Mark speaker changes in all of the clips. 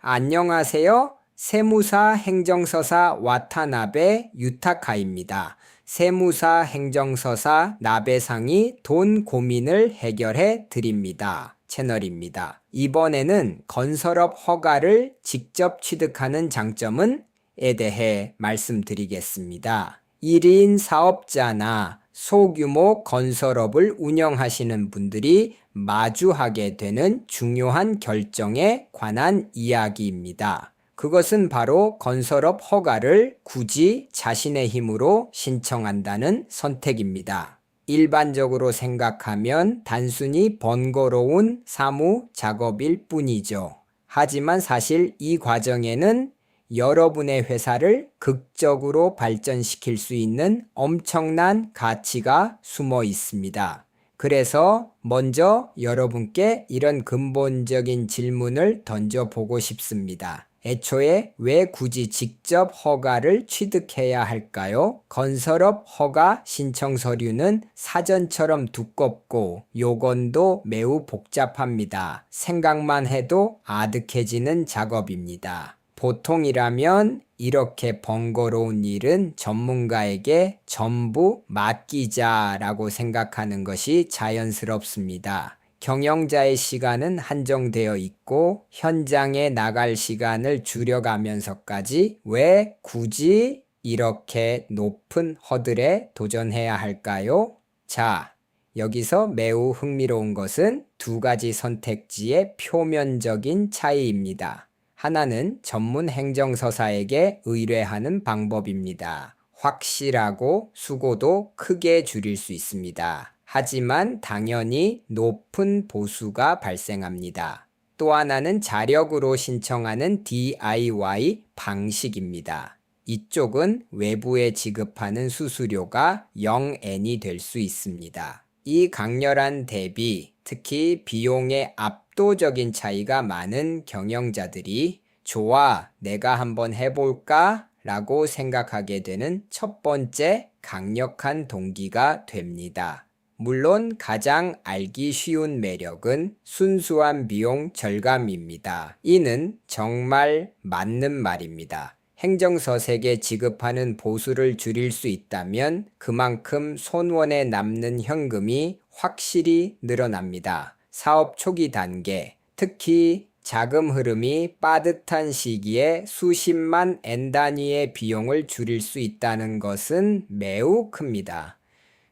Speaker 1: 안녕하세요. 세무사 행정서사 와타나베 유타카입니다. 세무사 행정서사 나베상이 돈 고민을 해결해 드립니다. 채널입니다. 이번에는 건설업 허가를 직접 취득하는 장점은 에 대해 말씀드리겠습니다. 1인 사업자나 소규모 건설업을 운영하시는 분들이 마주하게 되는 중요한 결정에 관한 이야기입니다. 그것은 바로 건설업 허가를 굳이 자신의 힘으로 신청한다는 선택입니다. 일반적으로 생각하면 단순히 번거로운 사무 작업일 뿐이죠. 하지만 사실 이 과정에는 여러분의 회사를 극적으로 발전시킬 수 있는 엄청난 가치가 숨어 있습니다. 그래서 먼저 여러분께 이런 근본적인 질문을 던져보고 싶습니다. 애초에 왜 굳이 직접 허가를 취득해야 할까요? 건설업 허가 신청 서류는 사전처럼 두껍고 요건도 매우 복잡합니다. 생각만 해도 아득해지는 작업입니다. 보통이라면 이렇게 번거로운 일은 전문가에게 전부 맡기자라고 생각하는 것이 자연스럽습니다. 경영자의 시간은 한정되어 있고 현장에 나갈 시간을 줄여가면서까지 왜 굳이 이렇게 높은 허들에 도전해야 할까요? 자, 여기서 매우 흥미로운 것은 두 가지 선택지의 표면적인 차이입니다. 하나는 전문 행정서사에게 의뢰하는 방법입니다. 확실하고 수고도 크게 줄일 수 있습니다. 하지만 당연히 높은 보수가 발생합니다. 또 하나는 자력으로 신청하는 DIY 방식입니다. 이쪽은 외부에 지급하는 수수료가 0엔이 될 수 있습니다. 이 강렬한 대비, 특히 비용의 압도적인 차이가 많은 경영자들이 좋아, 내가 한번 해볼까? 라고 생각하게 되는 첫 번째 강력한 동기가 됩니다. 물론 가장 알기 쉬운 매력은 순수한 비용 절감입니다. 이는 정말 맞는 말입니다. 행정서색에 지급하는 보수를 줄일 수 있다면 그만큼 손원에 남는 현금이 확실히 늘어납니다. 사업 초기 단계, 특히 자금 흐름이 빠듯한 시기에 수십만 엔 단위의 비용을 줄일 수 있다는 것은 매우 큽니다.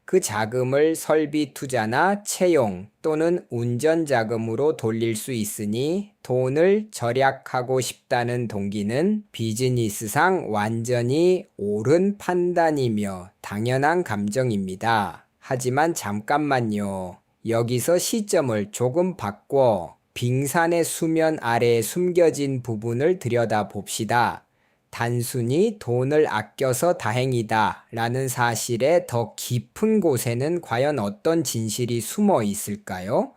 Speaker 1: 그 자금을 설비 투자나 채용 또는 운전 자금으로 돌릴 수 있으니 돈을 절약하고 싶다는 동기는 비즈니스상 완전히 옳은 판단이며 당연한 감정입니다. 하지만 잠깐만요. 여기서 시점을 조금 바꿔 빙산의 수면 아래에 숨겨진 부분을 들여다봅시다. 단순히 돈을 아껴서 다행이다 라는 사실의 더 깊은 곳에는 과연 어떤 진실이 숨어 있을까요?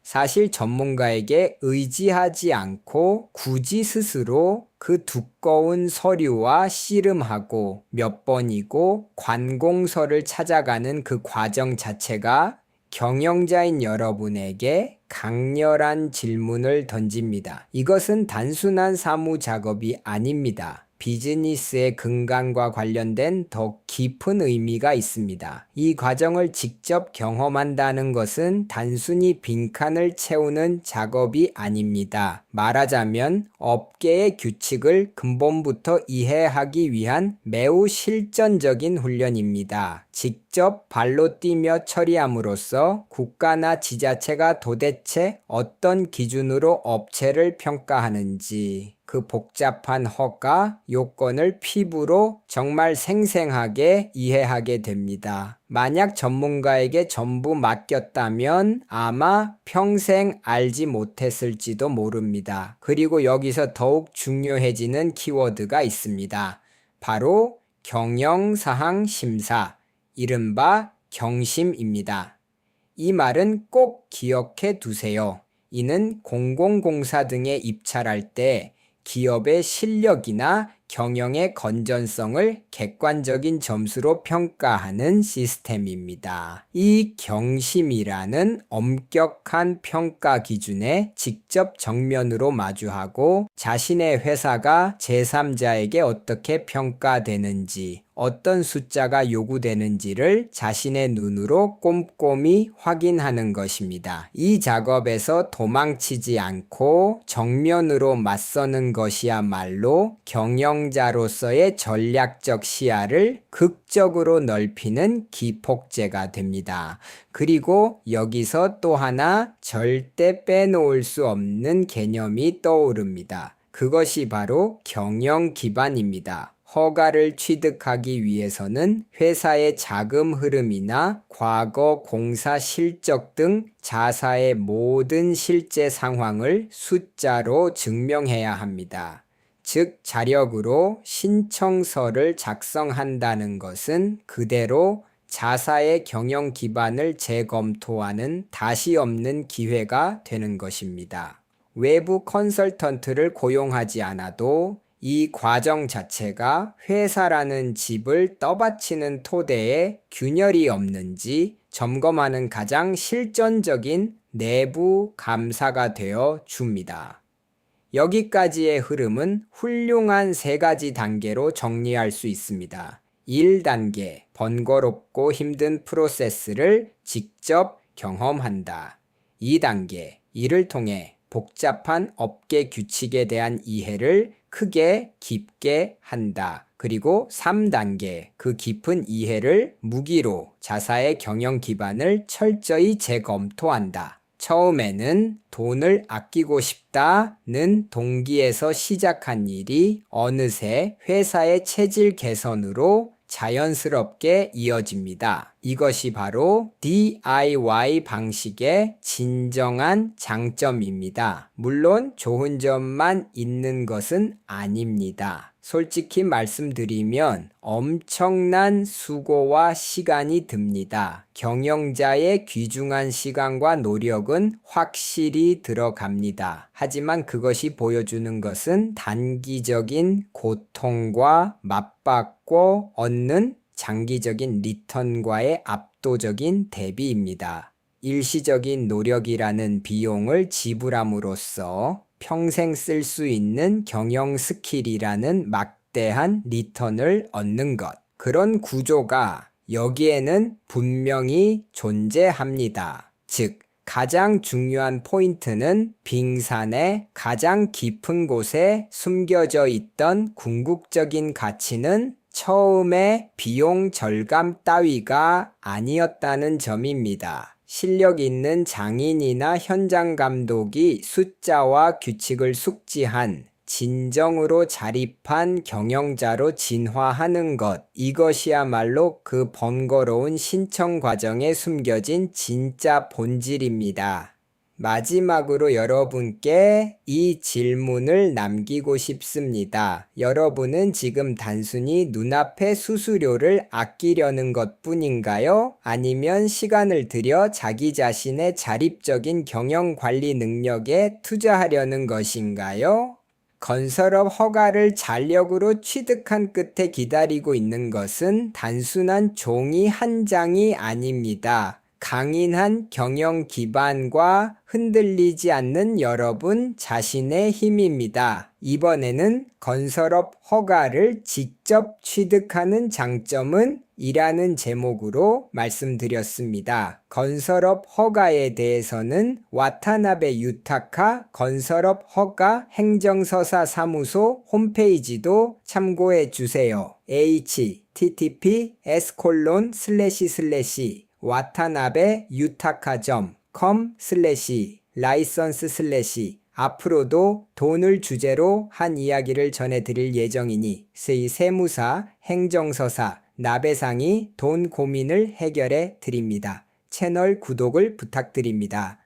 Speaker 1: 사실 전문가에게 의지하지 않고 굳이 스스로 그 두꺼운 서류와 씨름하고 몇 번이고 관공서를 찾아가는 그 과정 자체가 경영자인 여러분에게 강렬한 질문을 던집니다. 이것은 단순한 사무 작업이 아닙니다. 비즈니스의 근간과 관련된 더 깊은 의미가 있습니다. 이 과정을 직접 경험한다는 것은 단순히 빈칸을 채우는 작업이 아닙니다. 말하자면 업계의 규칙을 근본부터 이해하기 위한 매우 실전적인 훈련입니다. 직접 발로 뛰며 처리함으로써 국가나 지자체가 도대체 어떤 기준으로 업체를 평가하는지 그 복잡한 허가 요건을 피부로 정말 생생하게 이해하게 됩니다. 만약 전문가에게 전부 맡겼다면 아마 평생 알지 못했을지도 모릅니다. 그리고 여기서 더욱 중요해지는 키워드가 있습니다. 바로 경영사항 심사, 이른바 경심입니다. 이 말은 꼭 기억해 두세요. 이는 공공공사 등에 입찰할 때 기업의 실력이나 경영의 건전성을 객관적인 점수로 평가하는 시스템입니다. 이 경심이라는 엄격한 평가 기준에 직접 정면으로 마주하고 자신의 회사가 제3자에게 어떻게 평가되는지, 어떤 숫자가 요구되는지를 자신의 눈으로 꼼꼼히 확인하는 것입니다. 이 작업에서 도망치지 않고 정면으로 맞서는 것이야말로 경영자로서의 전략적 시야를 극적으로 넓히는 기폭제가 됩니다. 그리고 여기서 또 하나 절대 빼놓을 수 없는 개념이 떠오릅니다. 그것이 바로 경영 기반입니다. 허가를 취득하기 위해서는 회사의 자금 흐름이나 과거 공사 실적 등 자사의 모든 실제 상황을 숫자로 증명해야 합니다. 즉, 자력으로 신청서를 작성한다는 것은 그대로 자사의 경영 기반을 재검토하는 다시 없는 기회가 되는 것입니다. 외부 컨설턴트를 고용하지 않아도 이 과정 자체가 회사라는 집을 떠받치는 토대에 균열이 없는지 점검하는 가장 실전적인 내부 감사가 되어 줍니다. 여기까지의 흐름은 훌륭한 3가지 단계로 정리할 수 있습니다. 1단계, 번거롭고 힘든 프로세스를 직접 경험한다. 2단계, 이를 통해 복잡한 업계 규칙에 대한 이해를 크게 깊게 한다. 그리고 3단계, 그 깊은 이해를 무기로 자사의 경영 기반을 철저히 재검토한다. 처음에는 돈을 아끼고 싶다는 동기에서 시작한 일이 어느새 회사의 체질 개선으로 자연스럽게 이어집니다. 이것이 바로 DIY 방식의 진정한 장점입니다. 물론 좋은 점만 있는 것은 아닙니다. 솔직히 말씀드리면 엄청난 수고와 시간이 듭니다. 경영자의 귀중한 시간과 노력은 확실히 들어갑니다. 하지만 그것이 보여주는 것은 단기적인 고통과 맞받고 얻는 장기적인 리턴과의 압도적인 대비입니다. 일시적인 노력이라는 비용을 지불함으로써 평생 쓸 수 있는 경영 스킬이라는 막대한 리턴을 얻는 것. 그런 구조가 여기에는 분명히 존재합니다. 즉, 가장 중요한 포인트는 빙산의 가장 깊은 곳에 숨겨져 있던 궁극적인 가치는 처음에 비용 절감 따위가 아니었다는 점입니다. 실력 있는 장인이나 현장 감독이 숫자와 규칙을 숙지한 진정으로 자립한 경영자로 진화하는 것, 이것이야말로 그 번거로운 신청 과정에 숨겨진 진짜 본질입니다. 마지막으로 여러분께 이 질문을 남기고 싶습니다. 여러분은 지금 단순히 눈앞의 수수료를 아끼려는 것뿐인가요? 아니면 시간을 들여 자기 자신의 자립적인 경영 관리 능력에 투자하려는 것인가요? 건설업 허가를 잔력으로 취득한 끝에 기다리고 있는 것은 단순한 종이 한 장이 아닙니다. 강인한 경영 기반과 흔들리지 않는 여러분 자신의 힘입니다. 이번에는 건설업 허가를 직접 취득하는 장점은 이라는 제목으로 말씀드렸습니다. 건설업 허가에 대해서는 와타나베 유타카 건설업 허가 행정서사 사무소 홈페이지도 참고해 주세요. https://watanabe-yutaka.com/license/ 앞으로도 돈을 주제로 한 이야기를 전해드릴 예정이니 세무사, 행정서사, 나배상이 돈 고민을 해결해 드립니다. 채널 구독을 부탁드립니다.